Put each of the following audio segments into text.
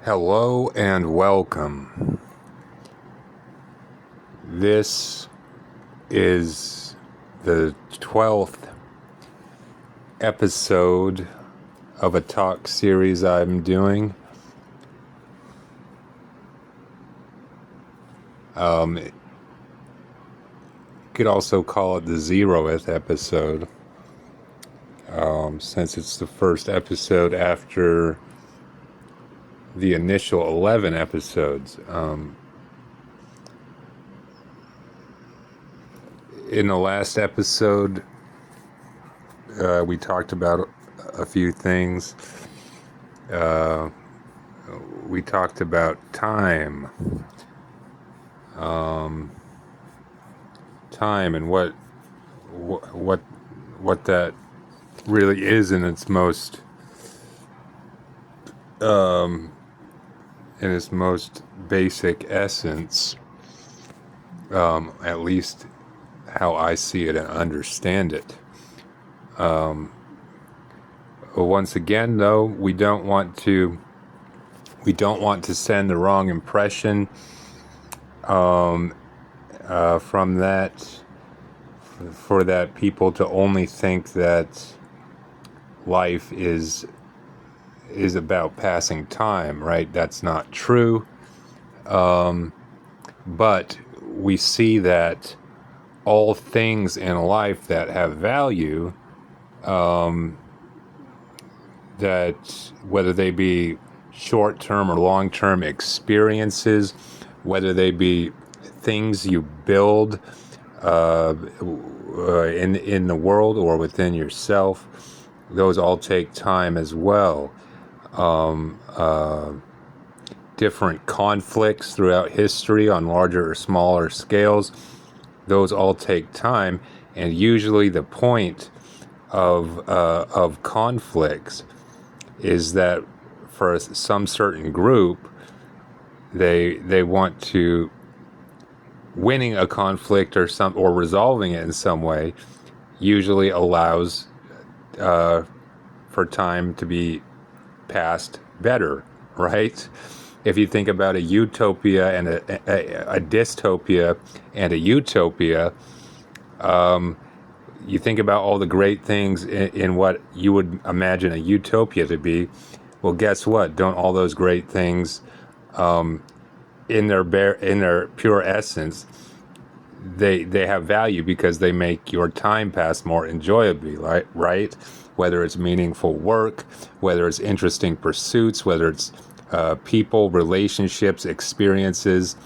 Hello and welcome. This is the 12th episode of a talk series I'm doing. You could also call it the 0th episode, since it's the first episode after the initial 11 episodes. In the last episode, we talked about a few things. We talked about time. Time and what that really is in its most basic essence, at least how I see it and understand it. Once again, though, we don't want to send the wrong impression from that, for that people to only think that life is about passing time, right? That's not true. But we see that all things in life that have value, that whether they be short-term or long-term experiences, whether they be things you build in the world or within yourself, those all take time as well. Different conflicts throughout history on larger or smaller scales, those all take time, and usually the point of conflicts is that for some certain group, they want to winning a conflict or resolving it in some way usually allows for time to be passed better, right? If you think about a utopia and a dystopia and a utopia, you think about all the great things in what you would imagine a utopia to be. Well, guess what? Don't all those great things, in their pure essence, they have value because they make your time pass more enjoyably, right? Whether it's meaningful work, whether it's interesting pursuits, whether it's people, relationships, experiences,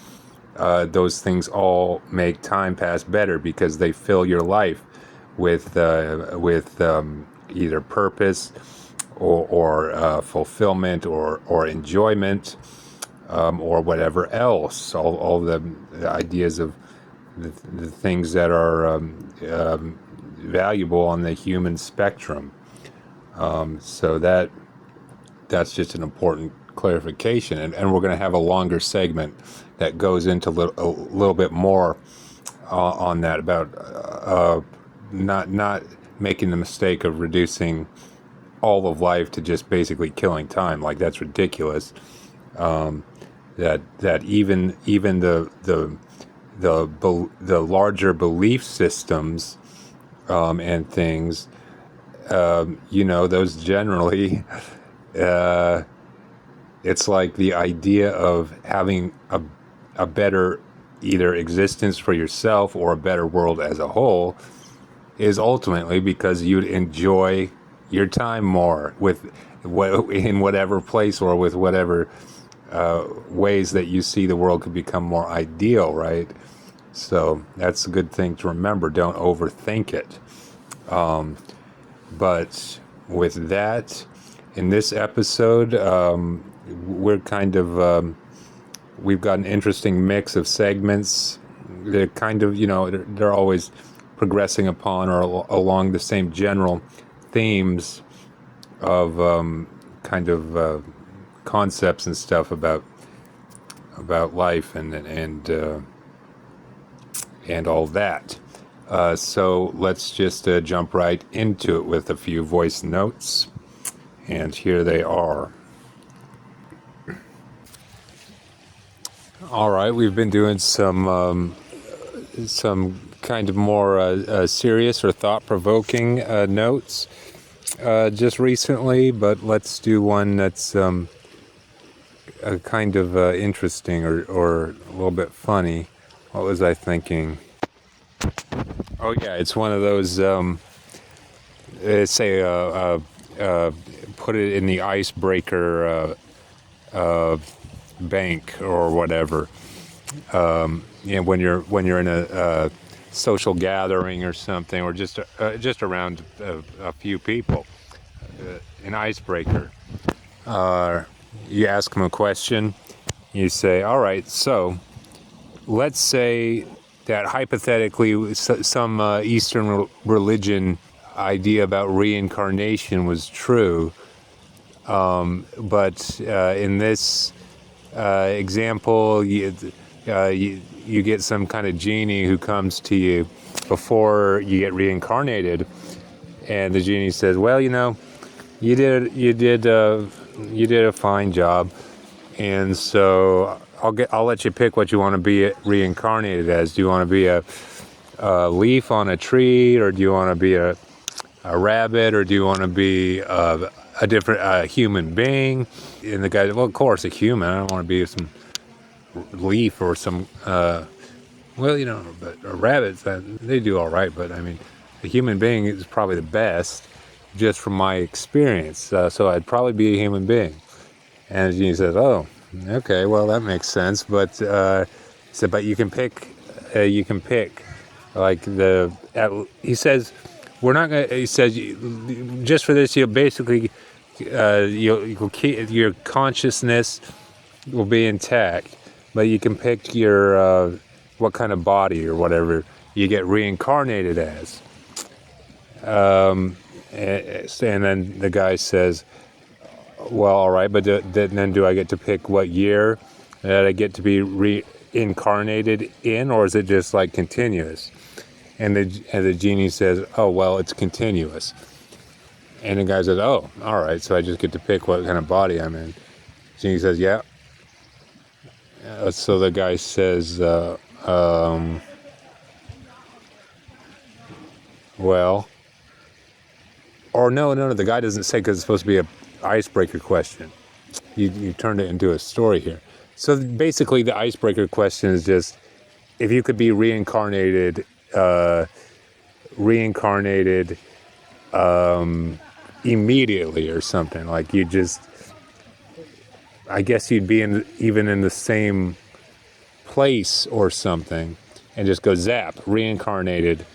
those things all make time pass better because they fill your life with either purpose or fulfillment or enjoyment, or whatever else. All the ideas of the things that are valuable on the human spectrum. So that's just an important clarification, and we're going to have a longer segment that goes into a little bit more on that, about not making the mistake of reducing all of life to just basically killing time. Like, that's ridiculous. That even the larger belief systems and things, those generally, it's like the idea of having a better either existence for yourself or a better world as a whole is ultimately because you'd enjoy your time more in whatever place or with whatever ways that you see the world could become more ideal, right? So that's a good thing to remember. Don't overthink it. But with that, in this episode, we're kind of we've got an interesting mix of segments. They're kind of, they're always progressing upon or along the same general themes of concepts and stuff about life and all that. So let's just jump right into it with a few voice notes, and here they are. All right, we've been doing some kind of more serious or thought-provoking notes just recently, but let's do one that's kind of interesting or a little bit funny. What was I thinking? Oh yeah, it's one of those. Say, put it in the icebreaker bank or whatever. When you're in a social gathering or something, or just around a few people, an icebreaker. You ask them a question. You say, "All right, so let's say that hypothetically some Eastern religion idea about reincarnation was true, but in this example, you get some kind of genie who comes to you before you get reincarnated, and the genie says, "Well, you did a fine job, and so I'll let you pick what you want to be reincarnated as. Do you want to be a leaf on a tree, or do you want to be a rabbit, or do you want to be a different human being?" And the guy, "Well, of course, a human. I don't want to be some leaf or some but rabbits, they do all right, but I mean, a human being is probably the best, just from my experience. So I'd probably be a human being." And he says, "Oh, okay, well that makes sense, but but you can pick, like he says, we're not gonna. He says, just for this, you'll basically you'll keep your consciousness will be intact, but you can pick your what kind of body or whatever you get reincarnated as." And then the guy says, "Well, all right, but then do I get to pick what year that I get to be reincarnated in, or is it just like continuous?" And the genie says, "Oh, well, it's continuous." And the guy says, "Oh, all right, so I just get to pick what kind of body I'm in." Genie says, "Yeah." So the guy says, "Well," or no, the guy doesn't say, because it's supposed to be a icebreaker question. You turned it into a story here. So basically, the icebreaker question is just, if you could be reincarnated immediately or something, like I guess you'd be even in the same place or something, and just go zap, reincarnated.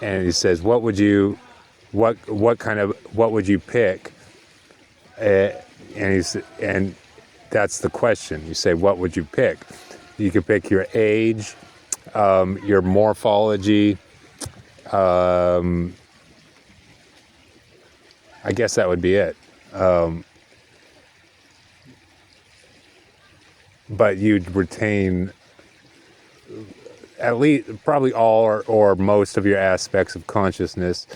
And he says, what would you pick? And that's the question. You say, what would you pick? You could pick your age, your morphology. I guess that would be it. But you'd retain at least probably all or most of your aspects of consciousness.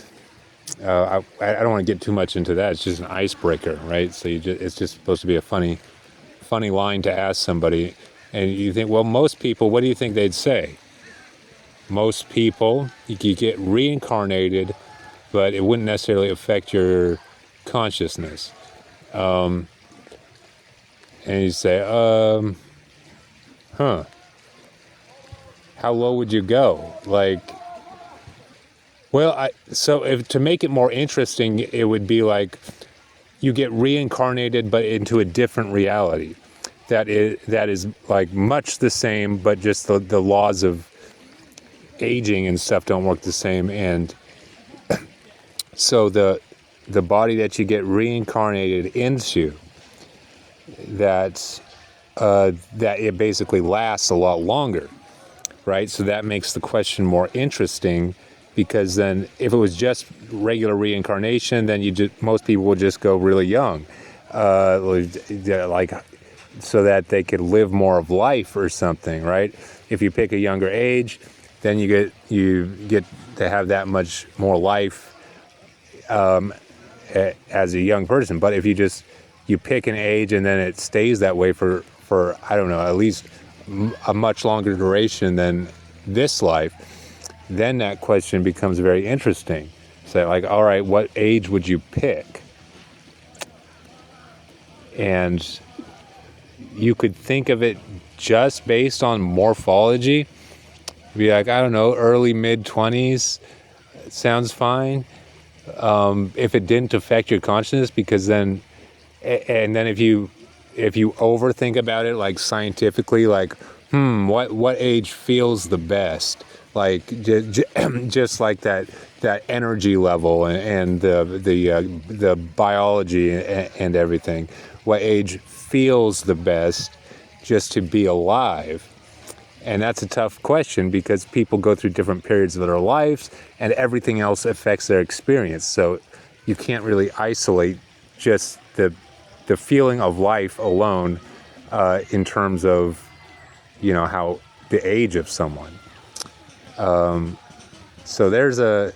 I don't want to get too much into that. It's just an icebreaker, right? So it's just supposed to be a funny line to ask somebody. And you think, well, most people, what do you think they'd say? Most people, you could get reincarnated, but it wouldn't necessarily affect your consciousness. And you say, how low would you go? Like, well, so to make it more interesting, it would be like you get reincarnated, but into a different reality that is like much the same, but just the laws of aging and stuff don't work the same. And so the body that you get reincarnated into, that it basically lasts a lot longer, right? So that makes the question more interesting, because then if it was just regular reincarnation, then most people would just go really young, like so that they could live more of life or something, right? If you pick a younger age, then you get to have that much more life as a young person. But if you pick an age and then it stays that way for I don't know, at least a much longer duration than this life, then that question becomes very interesting. So like, all right, what age would you pick? And you could think of it just based on morphology. Be like, I don't know, early mid-20s sounds fine. If it didn't affect your consciousness, because then, and then if you overthink about it, like scientifically, like, what age feels the best? Like just like that energy level and the biology and everything. What age feels the best just to be alive? And that's a tough question because people go through different periods of their lives and everything else affects their experience. So you can't really isolate just the feeling of life alone in terms of, how the age of someone. So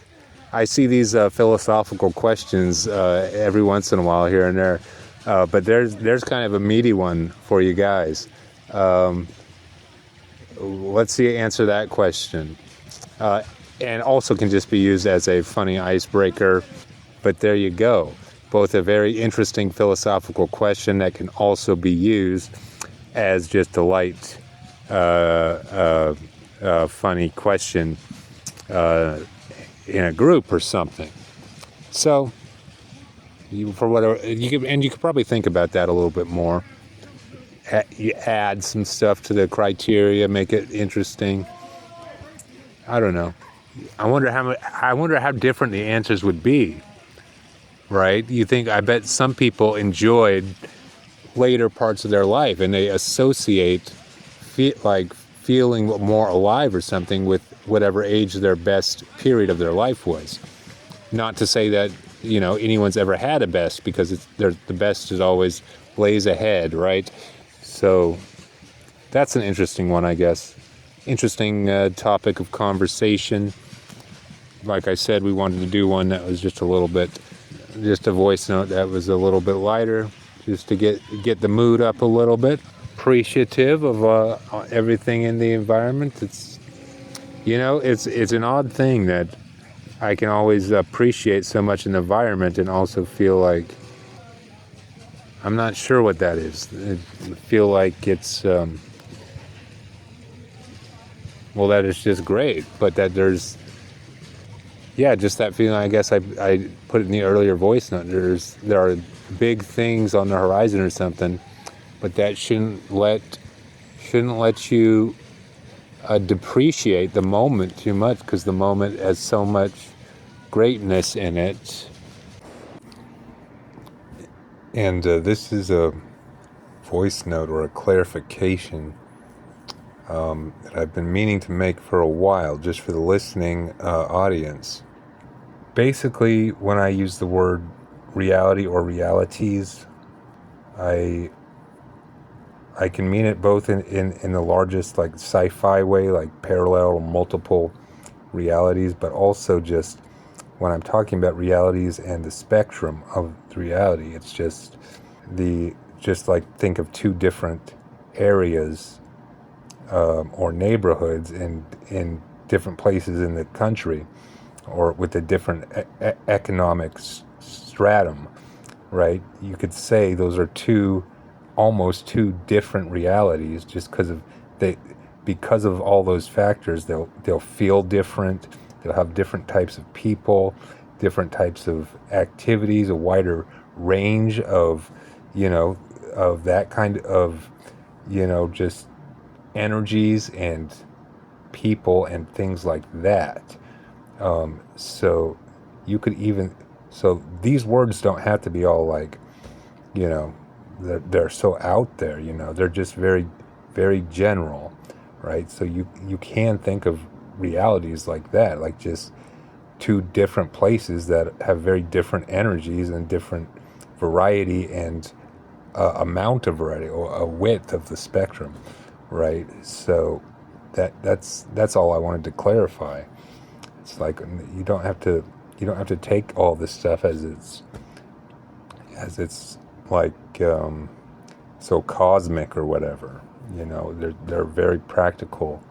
I see these philosophical questions every once in a while here and there, but there's kind of a meaty one for you guys. Let's see, answer that question. And also can just be used as a funny icebreaker. But there you go. Both a very interesting philosophical question that can also be used as just a light, funny question in a group or something. So, you could probably think about that a little bit more. You add some stuff to the criteria, make it interesting. I don't know. I wonder how different the answers would be. Right? I bet some people enjoyed later parts of their life and they associate feeling more alive or something with whatever age their best period of their life was. Not to say that, anyone's ever had a best, because the best is always lays ahead, right? So that's an interesting one, I guess. Interesting topic of conversation. Like I said, we wanted to do one that was just a voice note that was a little bit lighter, just to get the mood up a little bit. Appreciative of everything in the environment. It's an odd thing that I can always appreciate so much in the environment and also feel like I'm not sure what that is. I feel like it's that is just great, but that there's just that feeling. I guess I put it in the earlier voice note. There are big things on the horizon or something, but that shouldn't let you depreciate the moment too much, because the moment has so much greatness in it. And this is a voice note or a clarification that I've been meaning to make for a while, just for the listening audience. Basically, when I use the word reality or realities, I can mean it both in the largest, like, sci-fi way, like parallel or multiple realities, but also just when I'm talking about realities and the spectrum of the reality. It's just like, think of two different areas or neighborhoods in different places in the country, or with a different economic stratum, right? You could say those are almost two different realities, just because of all those factors. They'll feel different. They'll have different types of people, different types of activities, a wider range of that kind of just energies and people and things like that. So you could these words don't have to be all like, they're so out there, they're just very, very general, right? So you can think of realities like that, like just two different places that have very different energies and different variety and amount of variety, or a width of the spectrum, right? So that's all I wanted to clarify. It's like, you don't have to take all this stuff as it's like so cosmic or whatever. They're very practical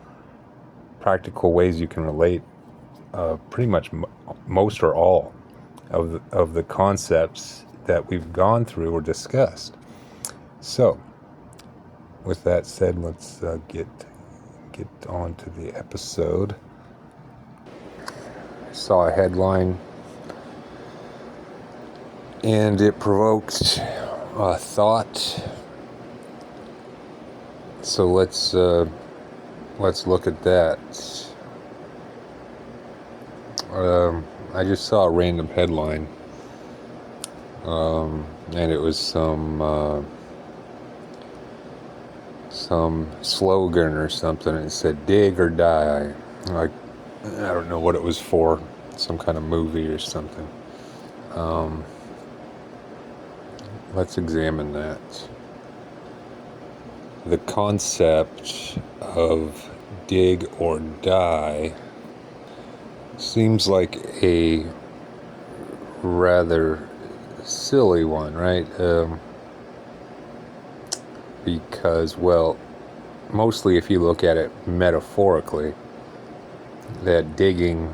ways you can relate pretty much most or all of the concepts that we've gone through or discussed. So, with that said, let's get on to the episode. I saw a headline, and it provoked a thought. So let's look at that. I just saw a random headline, and it was some slogan or something. It said "Dig or Die." Like, I don't know what it was for, some kind of movie or something. Let's examine that. The concept of dig or die seems like a rather silly one, right? Because, well, mostly if you look at it metaphorically, that digging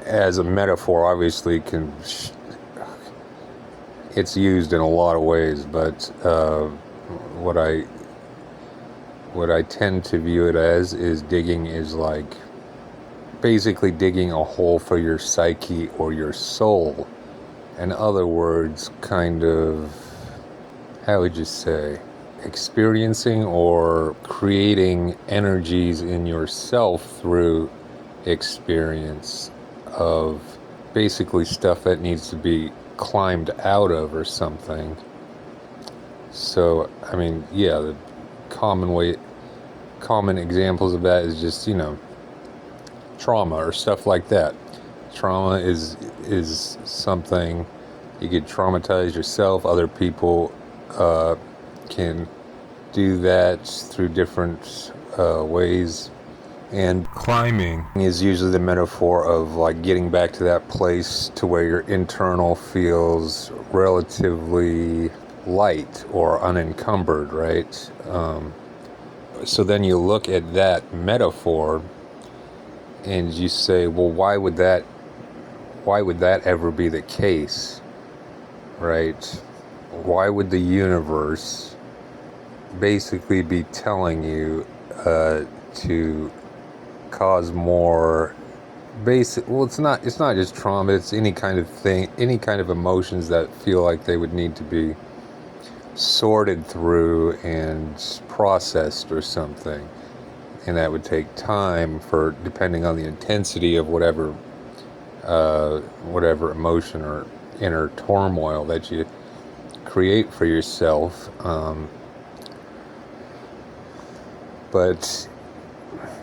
as a metaphor obviously it's used in a lot of ways, but what I tend to view it as is digging is like basically digging a hole for your psyche or your soul. In other words, kind of, how would you say, experiencing or creating energies in yourself through experience of basically stuff that needs to be climbed out of or something. So, I mean, yeah, the common examples of that is just, trauma or stuff like that. Trauma is something you could traumatize yourself. Other people can do that through different ways. And climbing is usually the metaphor of like getting back to that place to where your internal feels relatively light or unencumbered, right? So then you look at that metaphor and you say, well, why would that ever be the case, right? Why would the universe basically be telling you to cause more basic, well, it's not just trauma, it's any kind of thing, any kind of emotions that feel like they would need to be sorted through and processed or something, and that would take time for, depending on the intensity of whatever emotion or inner turmoil that you create for yourself. But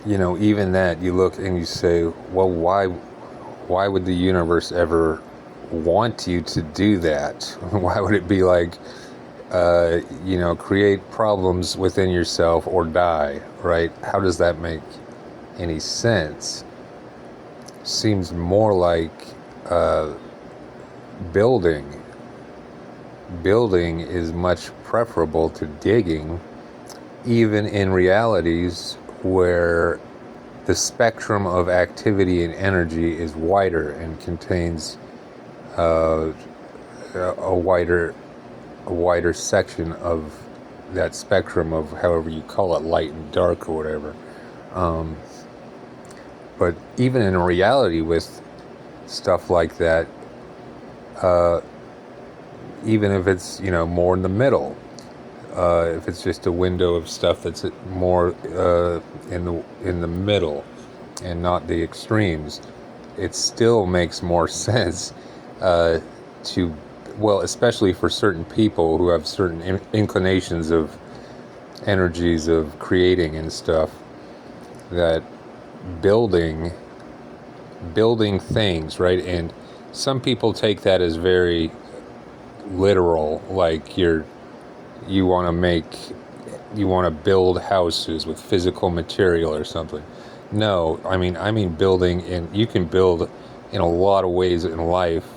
even that, you look and you say, well, why would the universe ever want you to do that? Why would it be like, create problems within yourself or die, right? How does that make any sense? Seems more like building. Building is much preferable to digging, even in realities where the spectrum of activity and energy is wider and contains a wider section of that spectrum of however you call it, light and dark or whatever. But even in reality with stuff like that, even if it's more in the middle, if it's just a window of stuff that's more in the middle and not the extremes, it still makes more sense to, well, especially for certain people who have certain inclinations of energies of creating and stuff, that building things, right? And some people take that as very literal, like you want to build houses with physical material or something. No, I mean building, and you can build in a lot of ways in life,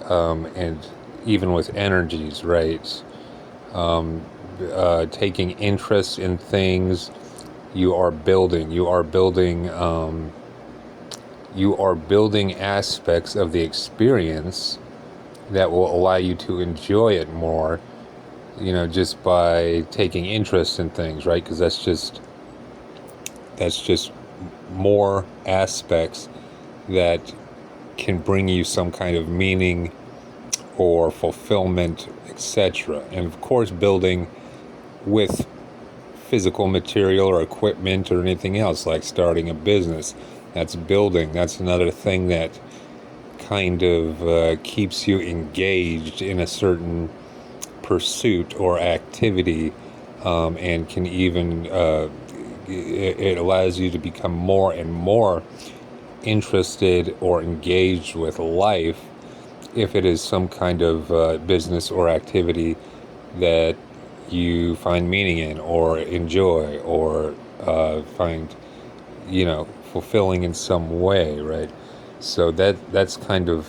and even with energies, right? Taking interest in things, you are building. You are building aspects of the experience that will allow you to enjoy it more. Just by taking interest in things, right? Because that's just more aspects that can bring you some kind of meaning or fulfillment, etc. And of course, building with physical material or equipment or anything else, like starting a business. That's building. That's another thing that kind of keeps you engaged in a certain pursuit or activity, and can even it allows you to become more and more interested or engaged with life if it is some kind of business or activity that you find meaning in or enjoy or find fulfilling in some way, right? So uh, that's kind of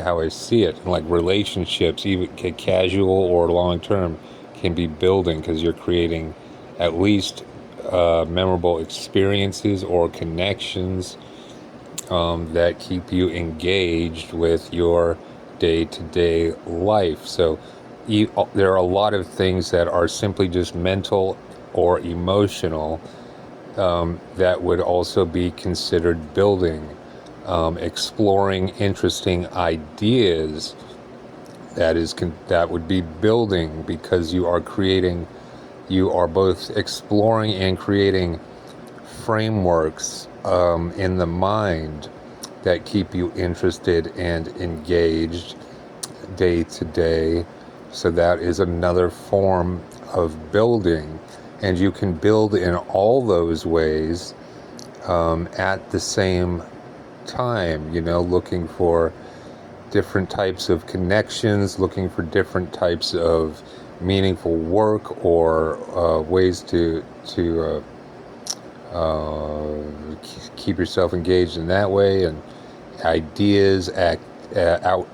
how I see it. And like relationships, even casual or long term, can be building because you're creating at least memorable experiences or connections that keep you engaged with your day-to-day life. So there are a lot of things that are simply just mental or emotional that would also be considered building. Exploring interesting ideas, that would be building, because you are both exploring and creating frameworks in the mind that keep you interested and engaged day to day. So that is another form of building. And you can build in all those ways at the same time, looking for different types of connections, looking for different types of meaningful work or ways to keep yourself engaged in that way, and ideas,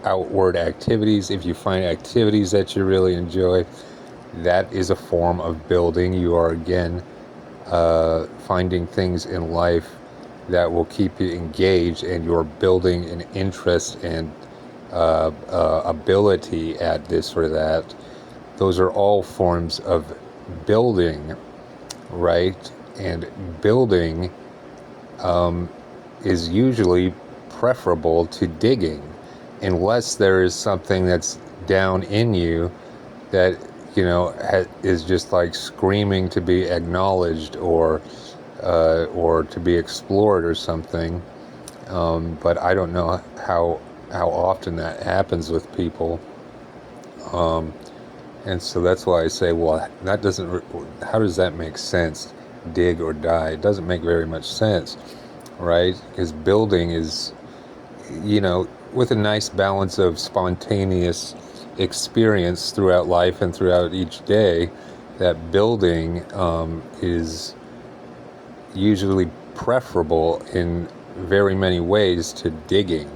outward activities. If you find activities that you really enjoy, that is a form of building. You are again finding things in life that will keep you engaged, and you're building an interest and ability at this or that. Those are all forms of building, right? And building is usually preferable to digging, unless there is something that's down in you that is just like screaming to be acknowledged or to be explored or something. But I don't know how often that happens with people. And so that's why I say, well, how does that make sense? Dig or die? It doesn't make very much sense, right? Because building is, with a nice balance of spontaneous experience throughout life and throughout each day, that building is usually preferable in very many ways to digging.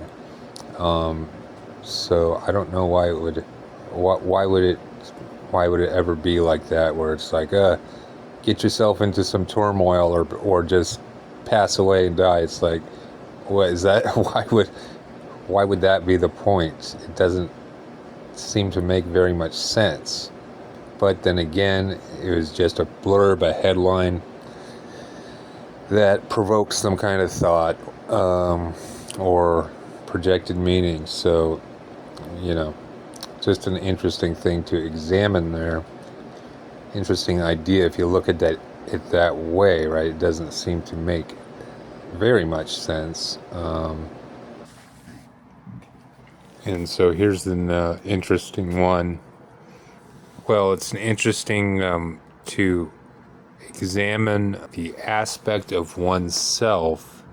So I don't know why why would it ever be like that, where it's like, get yourself into some turmoil or just pass away and die. It's like, what is that? Why would that be the point? It doesn't seem to make very much sense. But then again, it was just a blurb, a headline that provokes some kind of thought or projected meaning. So, just an interesting thing to examine there. Interesting idea if you look at it that way, right? It doesn't seem to make very much sense. And so here's an interesting one. Well, it's an interesting to examine the aspect of oneself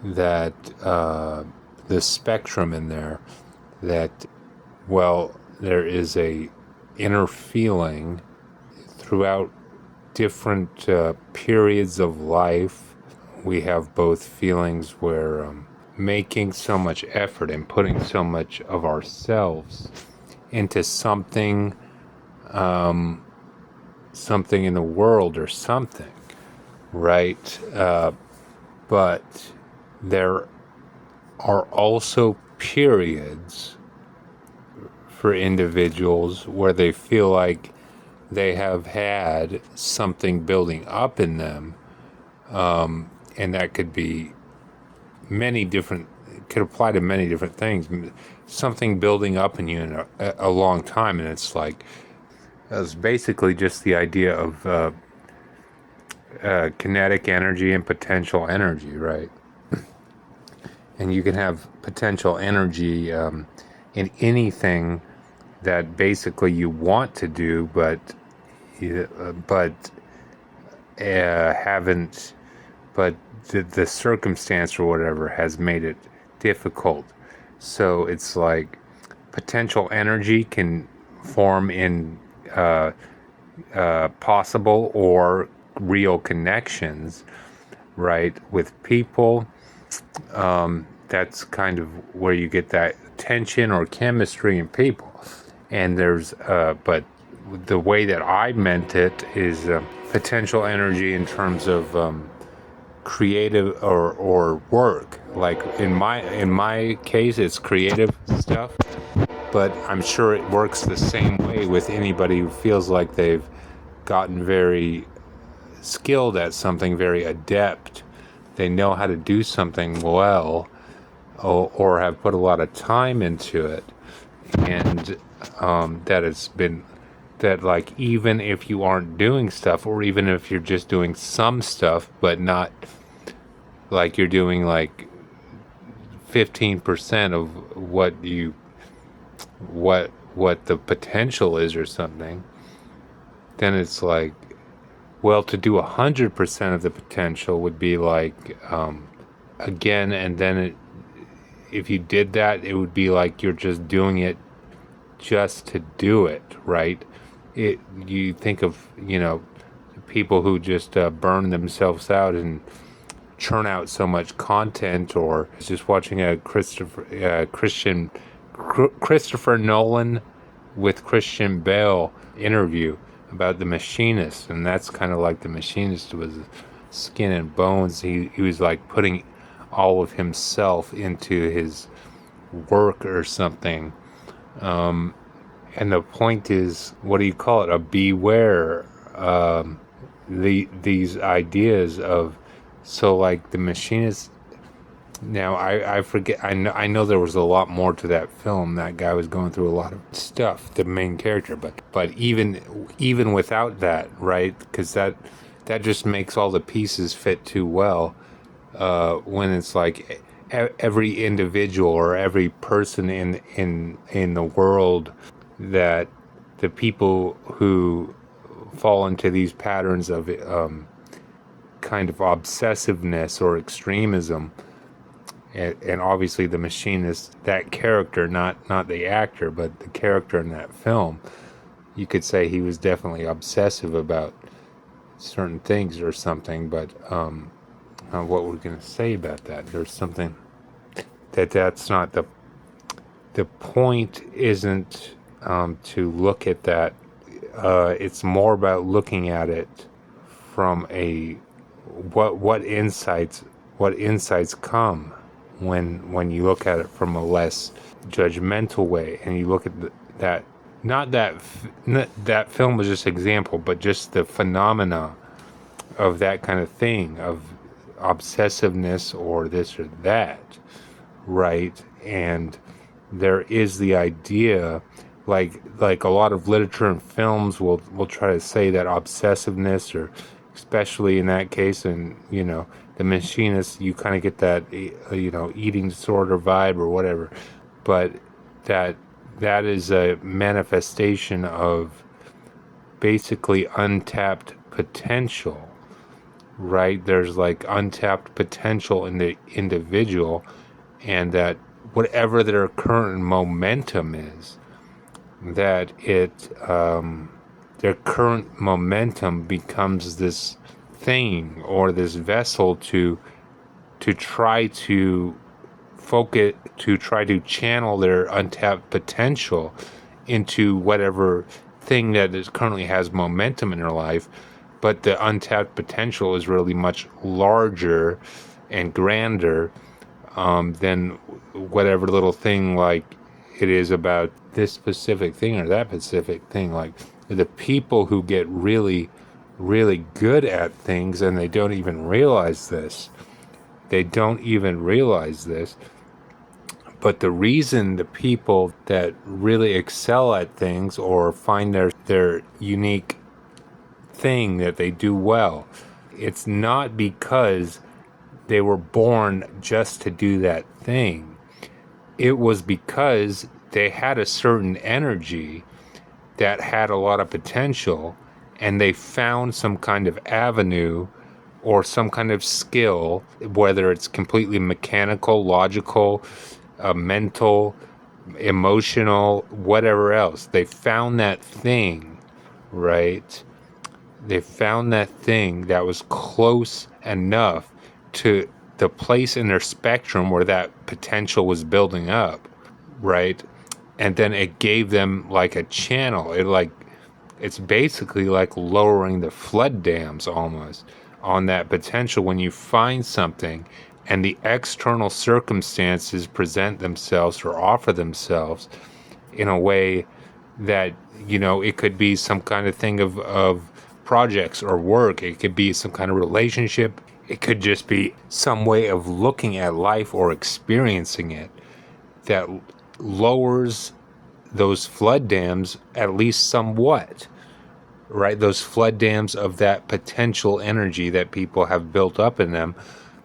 that the spectrum in there, that, well, there is a inner feeling throughout different periods of life. We have both feelings where making so much effort and putting so much of ourselves into something, something in the world or something, right? But there are also periods for individuals where they feel like they have had something building up in them, and that could be many different, could apply to many different things. Something building up in you in a long time, and it's like, it's basically just the idea of kinetic energy and potential energy, right? And you can have potential energy in anything that basically you want to do, but haven't, but the circumstance or whatever has made it difficult. So it's like potential energy can form in possible or real connections, right, with people. That's kind of where you get that tension or chemistry in people. And there's, but the way that I meant it is potential energy in terms of creative or work. Like in my case, it's creative stuff. But I'm sure it works the same way with anybody who feels like they've gotten very skilled at something, very adept. They know how to do something well, or have put a lot of time into it, and that it's been that, like, even if you aren't doing stuff, or even if you're just doing some stuff, but not like you're doing like 15% of what the potential is or something, then it's like, well, to do 100% of the potential would be like, again, and then if you did that, it would be like you're just doing it just to do it, right? You think of, people who just burn themselves out and churn out so much content, or just watching a Christopher Nolan with Christian Bale interview about The Machinist, and that's kind of like The Machinist was skin and bones. He was like putting all of himself into his work or something. And the point is, what do you call it? A beware. These ideas of, so like The Machinist. Now I forget. I know there was a lot more to that film. That guy was going through a lot of stuff. The main character, but even without that, right? Because that just makes all the pieces fit too well. When it's like every individual or every person in the world, that the people who fall into these patterns of kind of obsessiveness or extremism, and obviously The Machinist, that character, not the actor, but the character in that film, you could say he was definitely obsessive about certain things or something. But what we're going to say about that, there's something that's not the point. Isn't to look at that. It's more about looking at it from a what insights come when you look at it from a less judgmental way, and you look at that. Not that film was just an example, but just the phenomena of that kind of thing, of obsessiveness or this or that, right? And there is the idea, like a lot of literature and films will try to say that obsessiveness, or especially in that case, and The Machinist, you kind of get that eating disorder vibe or whatever, but that is a manifestation of basically untapped potential, right? There's like untapped potential in the individual, and that whatever their current momentum is, that their current momentum becomes this thing or this vessel to try to focus, to try to channel their untapped potential into whatever thing that currently has momentum in their life. But the untapped potential is really much larger and grander than whatever little thing like it is about this specific thing or that specific thing. Like the people who get really, really good at things and they don't even realize this. They don't even realize this. But the reason the people that really excel at things or find their unique thing that they do well, it's not because they were born just to do that thing. It was because they had a certain energy that had a lot of potential, and they found some kind of avenue or some kind of skill, whether it's completely mechanical, logical, mental, emotional, whatever else. They found that thing, right? They found that thing that was close enough to the place in their spectrum where that potential was building up, right? And then it gave them like a channel. It's basically like lowering the flood dams almost on that potential. When you find something and the external circumstances present themselves or offer themselves in a way that, it could be some kind of thing of projects or work. It could be some kind of relationship. It could just be some way of looking at life or experiencing it that lowers those flood dams at least somewhat, right? Those flood dams of that potential energy that people have built up in them.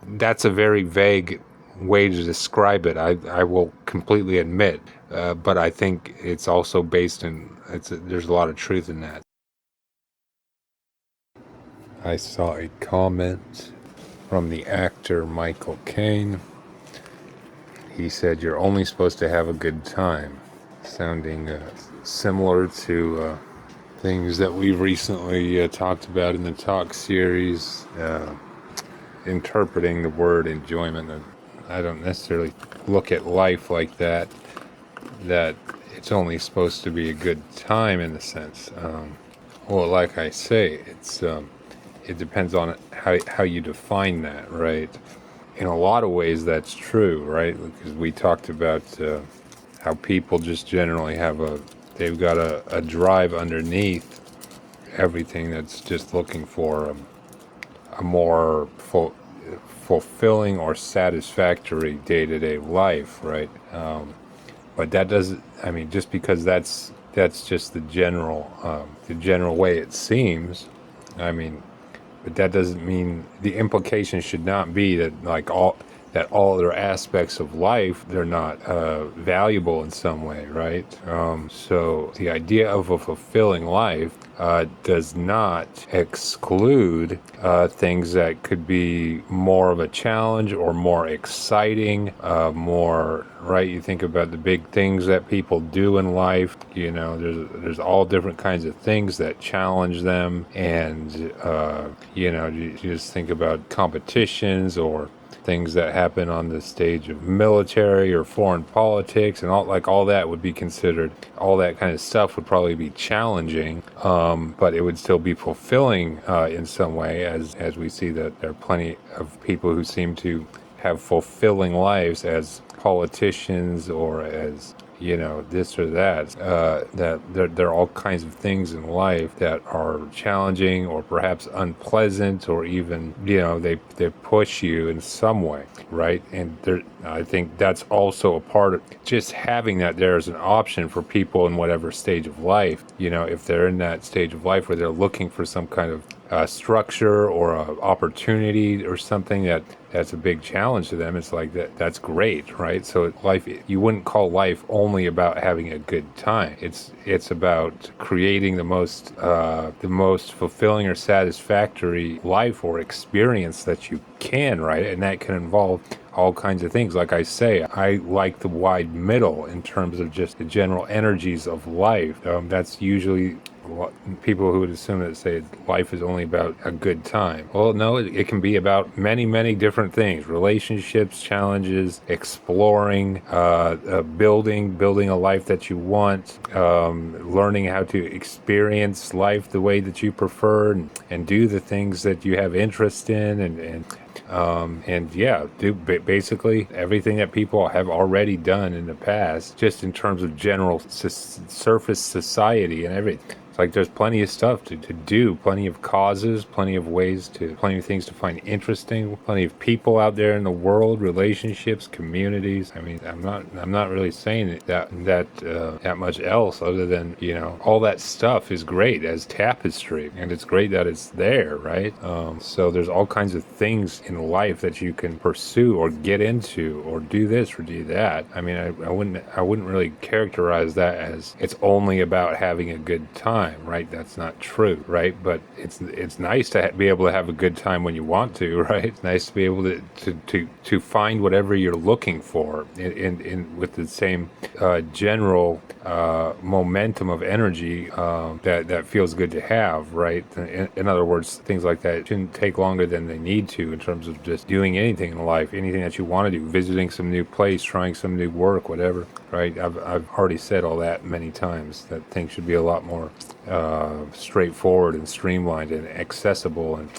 That's a very vague way to describe it, I will completely admit, but I think it's also based in, there's a lot of truth in that. I saw a comment from the actor Michael Caine. He said, "You're only supposed to have a good time," sounding similar to things that we've recently talked about in the talk series, interpreting the word enjoyment. I don't necessarily look at life like that it's only supposed to be a good time in the sense. Well, like I say, it depends on how you define that, right? In a lot of ways, that's true, right? Because we talked about how people just generally they've got a drive underneath everything that's just looking for a more fulfilling or satisfactory day-to-day life, right? But that doesn't, just because that's just the general way it seems, but that doesn't mean, the implication should not be that all other aspects of life, they're not valuable in some way, right? So the idea of a fulfilling life does not exclude things that could be more of a challenge or more exciting, right? You think about the big things that people do in life, there's all different kinds of things that challenge them, and you just think about competitions or things that happen on the stage of military or foreign politics, and all that would be considered, all that kind of stuff would probably be challenging, but it would still be fulfilling in some way, as we see that there are plenty of people who seem to have fulfilling lives as politicians or as this or that, that there are all kinds of things in life that are challenging or perhaps unpleasant, or even, they push you in some way, right? And I think that's also a part of just having that there as an option for people in whatever stage of life, if they're in that stage of life where they're looking for some kind of structure or opportunity or something that's a big challenge to them. It's like that's great, right? So life, you wouldn't call life only about having a good time. It's about creating the most fulfilling or satisfactory life or experience that you can, right? And that can involve all kinds of things. Like I say, I like the wide middle in terms of just the general energies of life. That's usually people who would assume that say life is only about a good time. Well, no, it can be about many, many different things: relationships, challenges, exploring, building a life that you want, learning how to experience life the way that you prefer, and do the things that you have interest in, and yeah, do basically everything that people have already done in the past, just in terms of general surface society and everything. It's like there's plenty of stuff to do, plenty of causes, plenty of ways plenty of things to find interesting, plenty of people out there in the world, relationships, communities. I mean, I'm not really saying that much else other than, all that stuff is great as tapestry, and it's great that it's there, right? So there's all kinds of things in life that you can pursue or get into or do this or do that. I mean, I wouldn't really characterize that as it's only about having a good time, right? That's not true, right? But it's nice to be able to have a good time when you want to, right? It's nice to be able to find whatever you're looking for in with the same general momentum of energy that feels good to have, right? In other words, things like that shouldn't take longer than they need to in terms of just doing anything in life, anything that you want to do, visiting some new place, trying some new work, whatever, right? I've already said all that many times, that things should be a lot more straightforward and streamlined and accessible and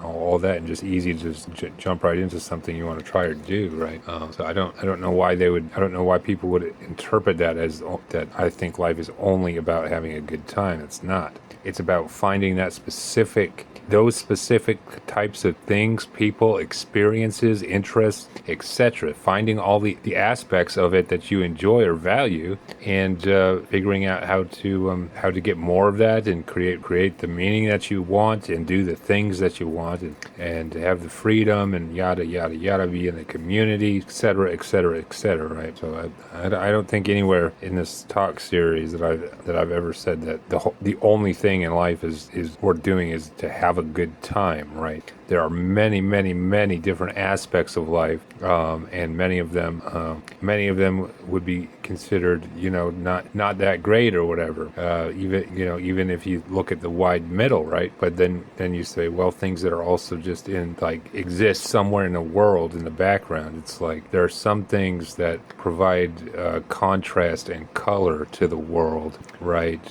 all that, and just easy to just jump right into something you want to try or do, right? So I don't know why people would interpret that as that I think life is only about having a good time. It's not. It's about finding those specific types of things, people, experiences, interests, etc. Finding all the aspects of it that you enjoy or value, and figuring out how to get more of that, and create the meaning that you want, and do the things that you want, and have the freedom, and yada yada yada, be in the community, etc., etc., etc. Right? So I don't think anywhere in this talk series that I've ever said that the only thing in life is worth doing is to have a good time, right? There are many, many, many different aspects of life, and many of them would be considered, not that great or whatever. Even if you look at the wide middle, right? But then you say, well, things that are also just exist somewhere in the world in the background. It's like there are some things that provide contrast and color to the world, right?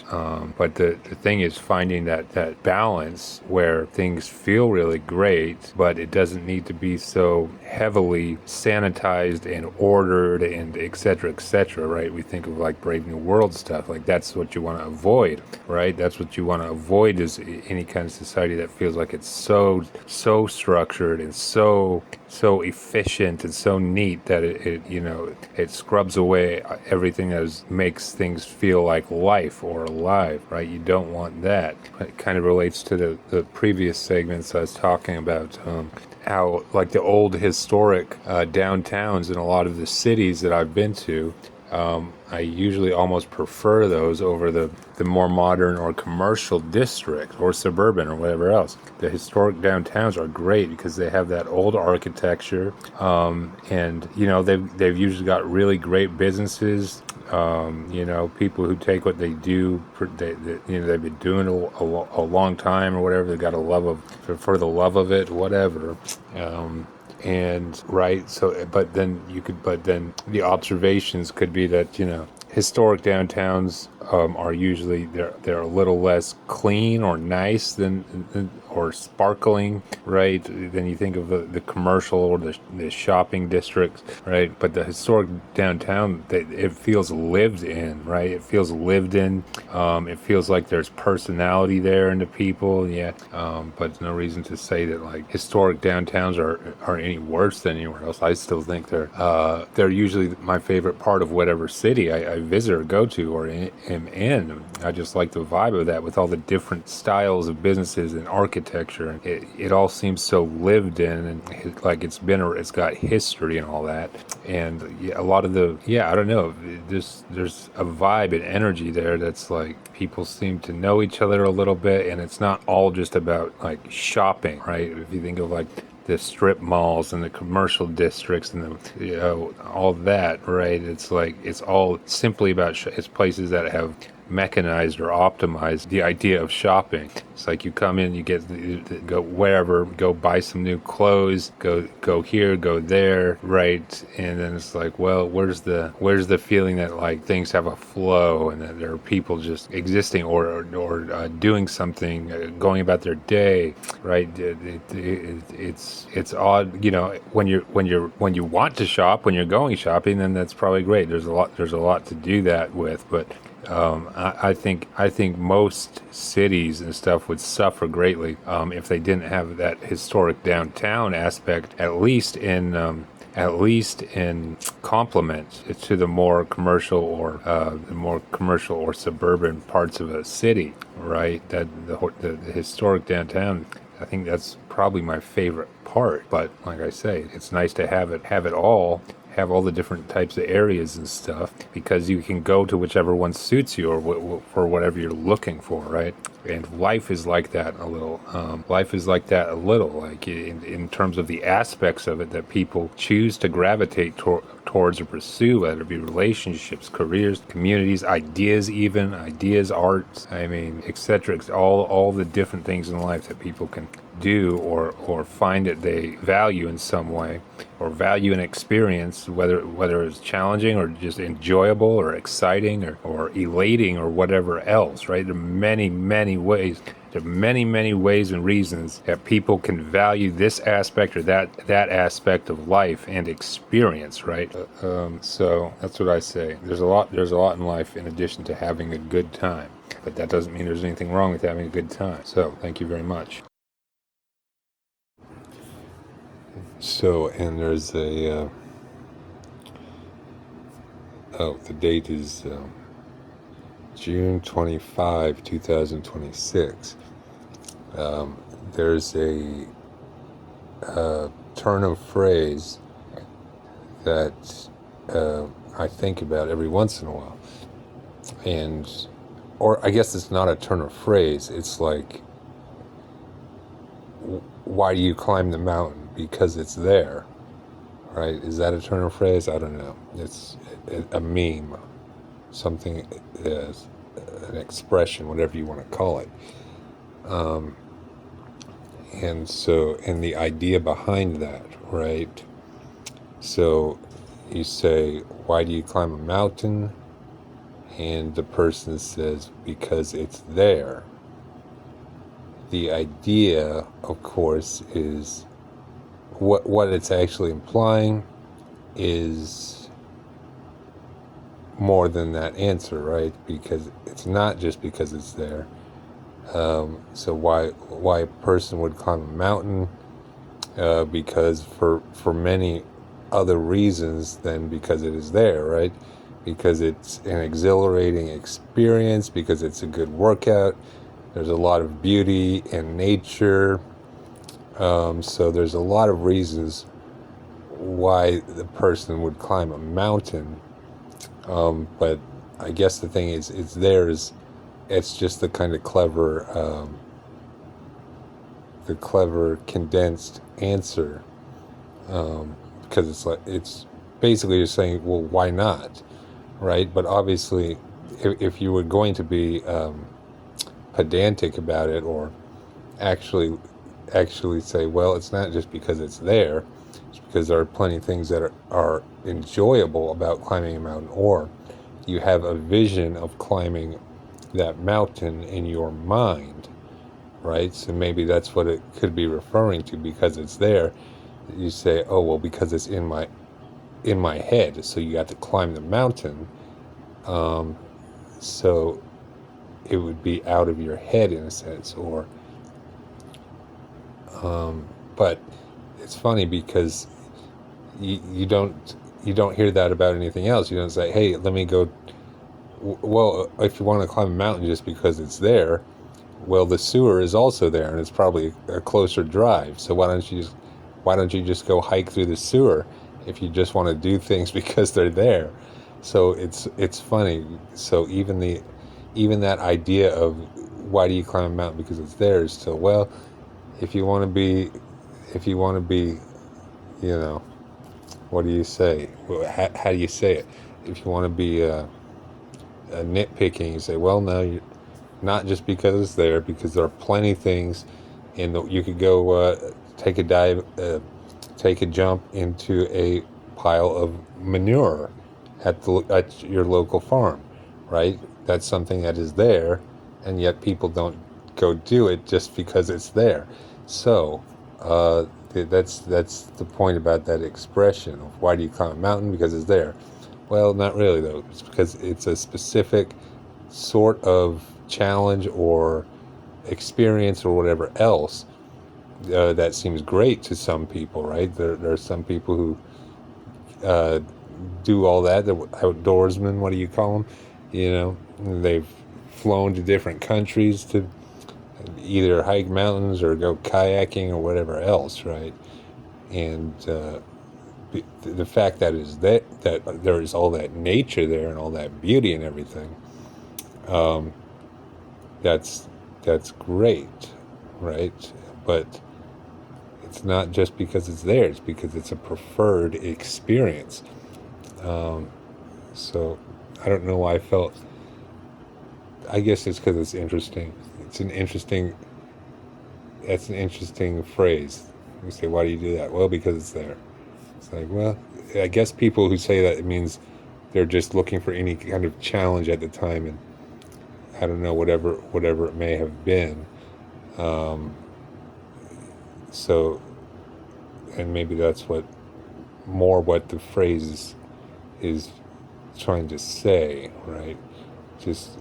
But the thing is finding that balance where things feel really great, but it doesn't need to be so heavily sanitized and ordered and et cetera, right? We think of like Brave New World stuff, like that's what you want to avoid, right? That's what you want to avoid, is any kind of society that feels like it's so structured and so efficient and so neat that it scrubs away everything that makes things feel like life or alive, right? You don't want that. It kind of relates to the previous segments I was talking about, how like the old historic downtowns in a lot of the cities that I've been to, I usually almost prefer those over the more modern or commercial districts or suburban or whatever else. The historic downtowns are great because they have that old architecture, and they've usually got really great businesses. People who take what they do, they've been doing it a long time or whatever. They've got for the love of it, whatever. And right, so but then the observations could be that historic downtowns are usually they're a little less clean or nice than or sparkling, right? Then you think of the commercial or the shopping districts, right? But the historic downtown, it feels lived in, right? It feels lived in. It feels like there's personality there in the people, yeah. But no reason to say that like historic downtowns are any worse than anywhere else. I still think they're usually my favorite part of whatever city I visit or go to or am in. I just like the vibe of that with all the different styles of businesses and architecture, and it all seems so lived in, and like it's got history and all that. And a lot of I don't know, there's a vibe and energy there that's like people seem to know each other a little bit, and it's not all just about like shopping, right? If you think of like the strip malls and the commercial districts and all that, right? It's like it's all simply about it's places that have mechanized or optimized the idea of shopping. It's like you come in, you go wherever, go buy some new clothes, go here, go there, right? And then it's like, well, where's the feeling that like things have a flow and that there are people just existing or doing something, going about their day, right? It's odd, when you want to shop, when you're going shopping, then that's probably great. There's a lot to do that with, but I think most cities and stuff would suffer greatly if they didn't have that historic downtown aspect, at least in complement to the more commercial or suburban parts of a city, right? That the historic downtown, I think that's probably my favorite part. But like I say, it's nice to have it all, have all the different types of areas and stuff, because you can go to whichever one suits you or for whatever you're looking for, right? And life is like that a little. Like in terms of the aspects of it that people choose to gravitate towards or pursue, whether it be relationships, careers, communities, ideas, arts, I mean, etc. All the different things in life that people can do or find that they value in some way, or value an experience, whether it's challenging or just enjoyable or exciting or elating or whatever else, right? There are many ways. There are many ways and reasons that people can value this aspect or that aspect of life and experience, right? So that's what I say. There's a lot in life in addition to having a good time, but that doesn't mean there's anything wrong with having a good time. So thank you very much. So, and there's the date is June 25, 2026. There's a turn of phrase that I think about every once in a while. Or I guess it's not a turn of phrase, it's like, why do you climb the mountain? Because it's there, right? Is that a turn of phrase? I don't know. It's a meme, something, an expression, whatever you want to call it. And the idea behind that, right? So you say, why do you climb a mountain? And the person says, because it's there. The idea, of course, is what it's actually implying is more than that answer, right? Because it's not just because it's there. So why a person would climb a mountain? Because for many other reasons than because it is there, right? Because it's an exhilarating experience, because it's a good workout. There's a lot of beauty in nature. So there's a lot of reasons why the person would climb a mountain. But I guess the thing is, it's just the kind of the clever condensed answer. Because it's basically just saying, well, why not? Right? But obviously, if you were going to be pedantic about it, or actually say, well, it's not just because it's there, it's because there are plenty of things that are enjoyable about climbing a mountain, or you have a vision of climbing that mountain in your mind, right? So maybe that's what it could be referring to, because it's there. You say, oh, well, because it's in my head, so you got to climb the mountain, so it would be out of your head in a sense, or but it's funny because you don't hear that about anything else. You don't say, hey, let me go. Well, if you want to climb a mountain just because it's there, well, the sewer is also there, and it's probably a closer drive. So why don't you just go hike through the sewer if you just want to do things because they're there? So it's funny. So even that idea of why do you climb a mountain because it's there is still, well, if you want to be, what do you say? How do you say it? If you want to be nitpicking. You say, well, no, not just because it's there, because there are plenty of things, and you could go take a dive, take a jump into a pile of manure at your local farm, right? That's something that is there, and yet people don't go do it just because it's there. So that's the point about that expression of why do you climb a mountain? Because it's there. Well, not really though. It's because it's a specific sort of challenge or experience or whatever else that seems great to some people, right? There are some people who uh, do all that. The outdoorsmen, what do you call them? You know, they've flown to different countries to either hike mountains or go kayaking or whatever else, right? And the fact that is that there is all that nature there and all that beauty and everything, um, that's that's great, right? But it's not just because it's there; it's because it's a preferred experience. Um, so I don't know why I felt. I guess it's because it's interesting. It's an interesting. That's an interesting phrase. You say, why do you do that? Well, because it's there. It's like, well, I guess people who say that, it means they're just looking for any kind of challenge at the time, and I don't know, whatever it may have been. Um, so, and maybe that's what the phrase is trying to say, right? Just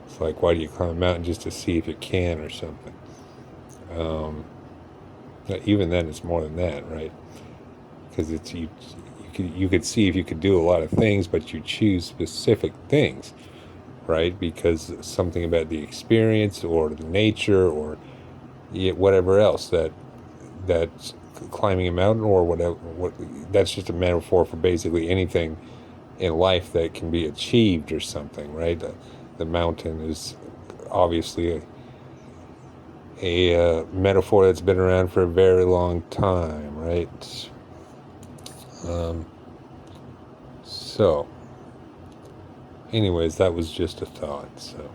it's like, why do you climb a mountain? Just to see if you can or something. Um, Even then, it's more than that, right? Because it's you could see if you could do a lot of things, but you choose specific things, right? Because something about the experience or the nature or whatever else that climbing a mountain or whatever, that's just a metaphor for basically anything in life that can be achieved or something, right? The mountain is obviously a metaphor that's been around for a very long time, right? Um, so, anyways, that was just a thought. So.